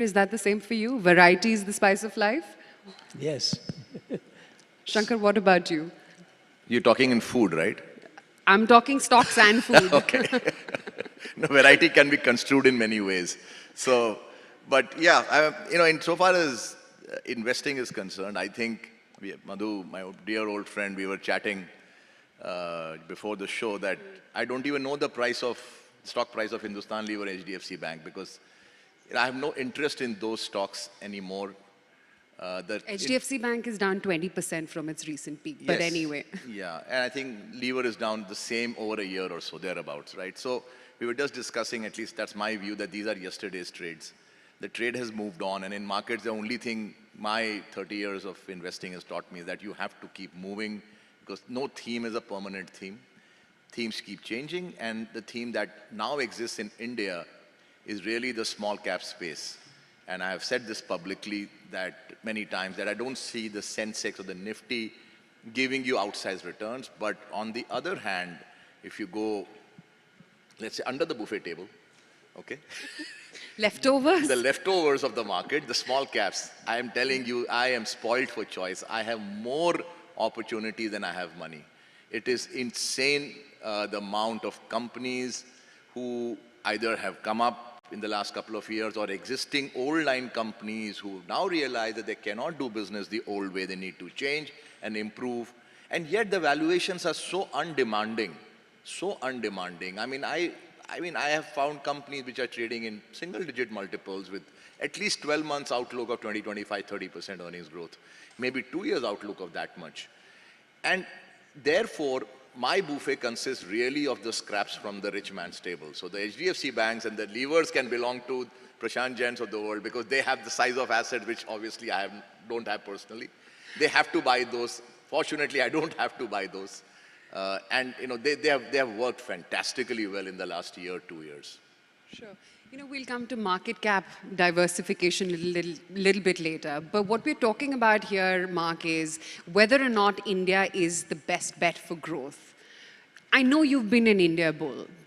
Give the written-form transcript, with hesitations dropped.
Is that the same for you? Variety is the spice of life? Yes. Shankar, what about you? You're talking in food, right? I'm talking stocks and food. Okay. No, variety can be construed in many ways. So, but yeah, in so far as investing is concerned, I think Madhu, my dear old friend, we were chatting before the show that I don't even know the stock price of Hindustan Lever HDFC Bank because I have no interest in those stocks anymore. HDFC Bank is down 20% from its recent peak, but Yes. anyway. Yeah, and I think Lever is down the same over a year or so, thereabouts, right? So we were just discussing, at least that's my view, that these are yesterday's trades. The trade has moved on, and in markets, the only thing my 30 years of investing has taught me is that you have to keep moving because no theme is a permanent theme. Themes keep changing, and the theme that now exists in India is really the small cap space. And I have said this publicly that many times that I don't see the Sensex or the Nifty giving you outsized returns. But on the other hand, if you go, let's say, under the buffet table, okay? Leftovers? The leftovers of the market, the small caps, I am telling you, I am spoiled for choice. I have more opportunity than I have money. It is insane the amount of companies who either have come up in the last couple of years or existing old line companies who now realize that they cannot do business the old way, they need to change and improve. And yet the valuations are so undemanding, so undemanding. I mean, I have found companies which are trading in single digit multiples with at least 12 months outlook of 20, 25, 30% earnings growth, maybe 2 years outlook of that much. And therefore, my buffet consists really of the scraps from the rich man's table. So the HDFC banks and the levers can belong to Prashant Jains of the world because they have the size of asset which obviously don't have personally. They have to buy those. Fortunately, I don't have to buy those. And they have worked fantastically well in the last year, 2 years. Sure. We'll come to market cap diversification a little bit later. But what we're talking about here, Mark, is whether or not India is the best bet for growth. I know you've been an India bull,